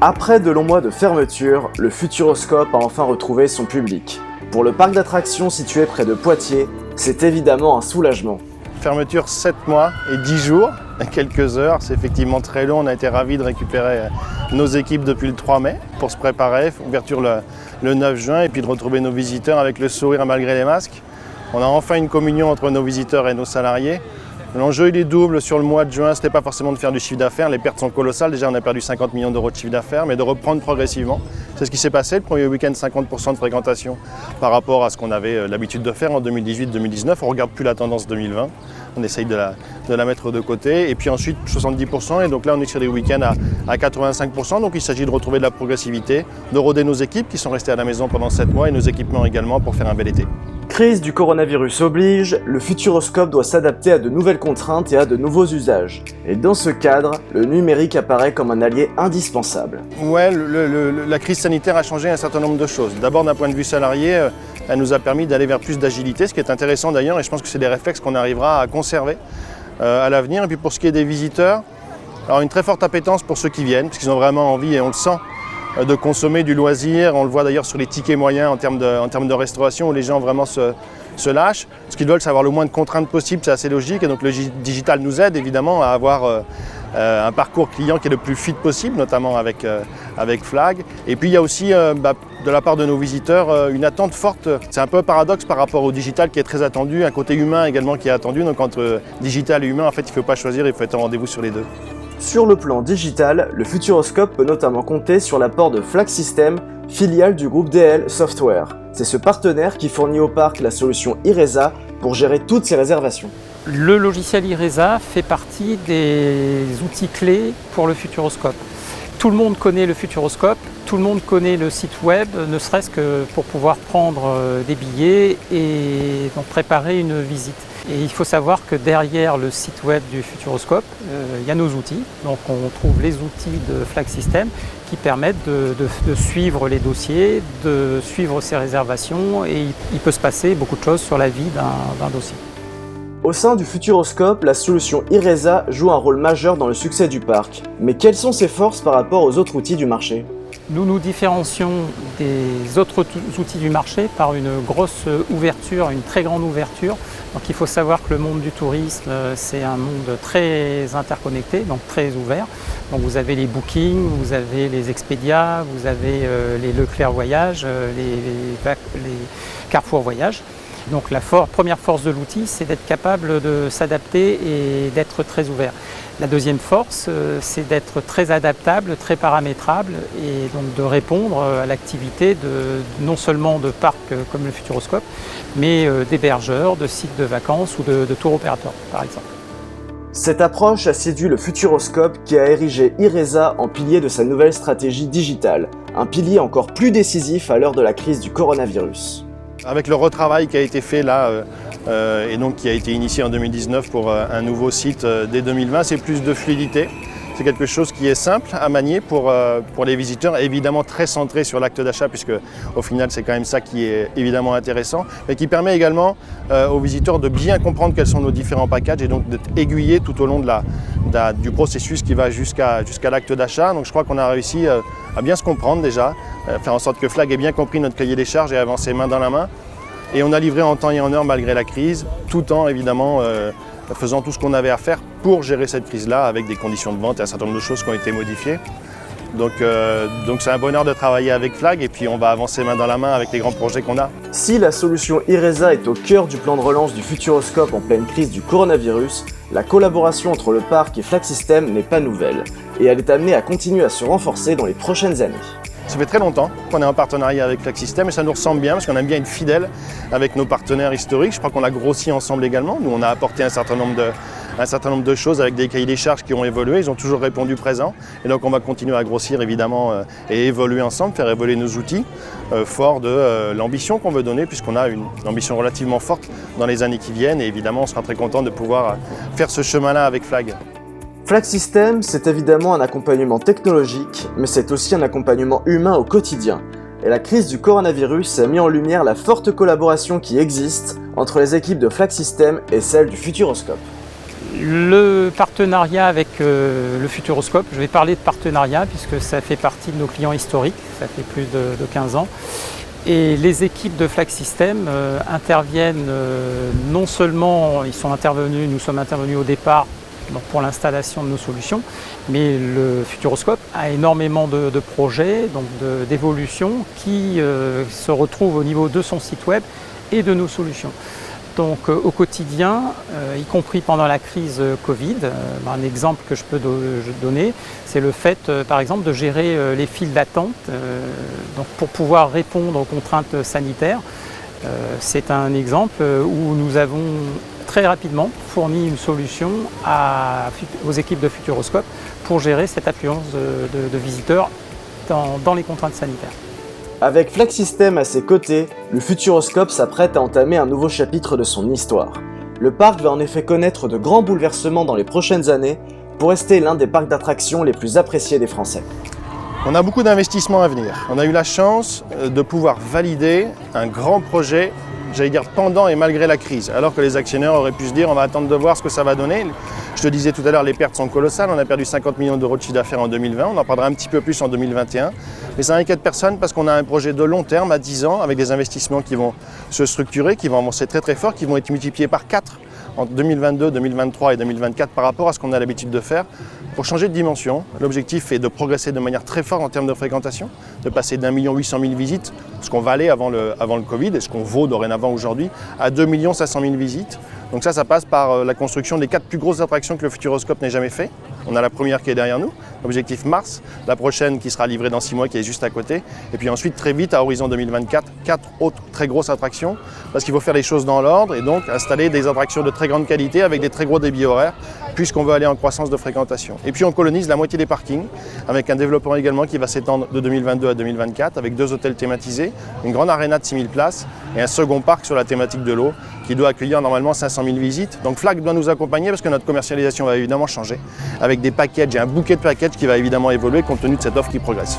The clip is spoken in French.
Après de longs mois de fermeture, le Futuroscope a enfin retrouvé son public. Pour le parc d'attractions situé près de Poitiers, c'est évidemment un soulagement. Fermeture 7 mois et 10 jours, quelques heures, c'est effectivement très long. On a été ravis de récupérer nos équipes depuis le 3 mai pour se préparer, ouverture le 9 juin et puis de retrouver nos visiteurs avec le sourire malgré les masques. On a enfin une communion entre nos visiteurs et nos salariés. L'enjeu il est double sur le mois de juin, ce n'était pas forcément de faire du chiffre d'affaires, les pertes sont colossales, déjà on a perdu 50 millions d'euros de chiffre d'affaires, mais de reprendre progressivement. C'est ce qui s'est passé, le premier week-end 50% de fréquentation par rapport à ce qu'on avait l'habitude de faire en 2018-2019, on ne regarde plus la tendance 2020, on essaye de la mettre de côté, et puis ensuite 70%, et donc là on est sur des week-ends à 85%, donc il s'agit de retrouver de la progressivité, de roder nos équipes qui sont restées à la maison pendant 7 mois, et nos équipements également pour faire un bel été. Crise du coronavirus oblige, le Futuroscope doit s'adapter à de nouvelles contraintes et à de nouveaux usages. Et dans ce cadre, le numérique apparaît comme un allié indispensable. Ouais, la crise sanitaire a changé un certain nombre de choses. D'abord d'un point de vue salarié, elle nous a permis d'aller vers plus d'agilité, ce qui est intéressant d'ailleurs, et je pense que c'est des réflexes qu'on arrivera à conserver à l'avenir. Et puis pour ce qui est des visiteurs, alors une très forte appétence pour ceux qui viennent, parce qu'ils ont vraiment envie, et on le sent, de consommer du loisir. On le voit d'ailleurs sur les tickets moyens en termes de restauration où les gens vraiment se lâchent. Ce qu'ils veulent, c'est avoir le moins de contraintes possible, c'est assez logique. Et donc le digital nous aide évidemment à avoir un parcours client qui est le plus fit possible, notamment avec Flag. Et puis il y a aussi de la part de nos visiteurs une attente forte. C'est un peu un paradoxe par rapport au digital qui est très attendu, un côté humain également qui est attendu. Donc entre digital et humain, en fait, il ne faut pas choisir, il faut être en rendez-vous sur les deux. Sur le plan digital, le Futuroscope peut notamment compter sur l'apport de Flag System, filiale du groupe DL Software. C'est ce partenaire qui fournit au parc la solution Iresa pour gérer toutes ses réservations. Le logiciel Iresa fait partie des outils clés pour le Futuroscope. Tout le monde connaît le Futuroscope, tout le monde connaît le site web, ne serait-ce que pour pouvoir prendre des billets et donc préparer une visite. Et il faut savoir que derrière le site web du Futuroscope, il y a nos outils. Donc on trouve les outils de Flag System qui permettent de suivre les dossiers, de suivre ses réservations et il peut se passer beaucoup de choses sur la vie d'un dossier. Au sein du Futuroscope, la solution Iresa joue un rôle majeur dans le succès du parc. Mais quelles sont ses forces par rapport aux autres outils du marché ? Nous nous différencions des autres outils du marché par une grosse ouverture, une très grande ouverture. Donc il faut savoir que le monde du tourisme, c'est un monde très interconnecté, donc très ouvert. Donc vous avez les Booking, vous avez les Expedia, vous avez les Leclerc Voyage, les Carrefour Voyage. Donc la première force de l'outil, c'est d'être capable de s'adapter et d'être très ouvert. La deuxième force, c'est d'être très adaptable, très paramétrable et donc de répondre à l'activité non seulement de parcs comme le Futuroscope, mais d'hébergeurs, de sites de vacances ou de tour opérateurs par exemple. Cette approche a séduit le Futuroscope qui a érigé Iresa en pilier de sa nouvelle stratégie digitale, un pilier encore plus décisif à l'heure de la crise du coronavirus. Avec le retravail qui a été fait là, et donc qui a été initié en 2019 pour un nouveau site dès 2020, c'est plus de fluidité. C'est quelque chose qui est simple à manier pour les visiteurs, évidemment très centré sur l'acte d'achat, puisque au final c'est quand même ça qui est évidemment intéressant, mais qui permet également aux visiteurs de bien comprendre quels sont nos différents packages et donc d'être aiguillés tout au long du processus qui va jusqu'à l'acte d'achat. Donc je crois qu'on a réussi à bien se comprendre déjà, faire en sorte que Flag ait bien compris notre cahier des charges et avancer main dans la main. Et on a livré en temps et en heure malgré la crise, tout en évidemment faisant tout ce qu'on avait à faire pour gérer cette crise-là avec des conditions de vente et un certain nombre de choses qui ont été modifiées. Donc c'est un bonheur de travailler avec Flag et puis on va avancer main dans la main avec les grands projets qu'on a. Si la solution Iresa est au cœur du plan de relance du Futuroscope en pleine crise du coronavirus, la collaboration entre le parc et Flag System n'est pas nouvelle et elle est amenée à continuer à se renforcer dans les prochaines années. Ça fait très longtemps qu'on est en partenariat avec Flag System et ça nous ressemble bien parce qu'on aime bien être fidèles avec nos partenaires historiques. Je crois qu'on a grossi ensemble également. Nous, on a apporté un certain nombre de choses avec des cahiers des charges qui ont évolué. Ils ont toujours répondu présent. Et donc, on va continuer à grossir évidemment et évoluer ensemble, faire évoluer nos outils forts de l'ambition qu'on veut donner puisqu'on a une ambition relativement forte dans les années qui viennent. Et évidemment, on sera très content de pouvoir faire ce chemin-là avec Flag. Flag System, c'est évidemment un accompagnement technologique, mais c'est aussi un accompagnement humain au quotidien. Et la crise du coronavirus a mis en lumière la forte collaboration qui existe entre les équipes de Flag System et celles du Futuroscope. Le partenariat avec le Futuroscope, je vais parler de partenariat puisque ça fait partie de nos clients historiques, ça fait plus de 15 ans. Et les équipes de Flax System interviennent non seulement, nous sommes intervenus au départ donc pour l'installation de nos solutions, mais le Futuroscope a énormément de projets, donc d'évolution qui se retrouvent au niveau de son site web et de nos solutions. Donc au quotidien, y compris pendant la crise Covid, un exemple que je peux donner, c'est le fait par exemple de gérer les files d'attente donc pour pouvoir répondre aux contraintes sanitaires. C'est un exemple où nous avons très rapidement fourni une solution aux équipes de Futuroscope pour gérer cette affluence de visiteurs dans les contraintes sanitaires. Avec Flax System à ses côtés, le Futuroscope s'apprête à entamer un nouveau chapitre de son histoire. Le parc va en effet connaître de grands bouleversements dans les prochaines années pour rester l'un des parcs d'attractions les plus appréciés des Français. On a beaucoup d'investissements à venir. On a eu la chance de pouvoir valider un grand projet, j'allais dire pendant et malgré la crise, alors que les actionnaires auraient pu se dire on va attendre de voir ce que ça va donner. Je te disais tout à l'heure, les pertes sont colossales, on a perdu 50 millions d'euros de chiffre d'affaires en 2020, on en prendra un petit peu plus en 2021. Mais ça n'inquiète personne parce qu'on a un projet de long terme à 10 ans avec des investissements qui vont se structurer, qui vont avancer très très fort, qui vont être multipliés par 4 en 2022, 2023 et 2024 par rapport à ce qu'on a l'habitude de faire pour changer de dimension. L'objectif est de progresser de manière très forte en termes de fréquentation, de passer d'1 800 000 visites, ce qu'on valait avant le Covid et ce qu'on vaut dorénavant aujourd'hui, à 2 500 000 visites. Donc ça passe par la construction des 4 plus grosses attractions que le Futuroscope n'ait jamais fait. On a la première qui est derrière nous, objectif Mars, la prochaine qui sera livrée dans 6 mois qui est juste à côté, et puis ensuite très vite à horizon 2024, 4 autres très grosses attractions, parce qu'il faut faire les choses dans l'ordre et donc installer des attractions de très grande qualité avec des très gros débits horaires, puisqu'on veut aller en croissance de fréquentation. Et puis on colonise la moitié des parkings, avec un développement également qui va s'étendre de 2022 à 2024, avec 2 hôtels thématisés, une grande aréna de 6000 places et un second parc sur la thématique de l'eau, qui doit accueillir normalement 500 000 visites. Donc Flax doit nous accompagner parce que notre commercialisation va évidemment changer, avec des packages et un bouquet de packages qui va évidemment évoluer compte tenu de cette offre qui progresse.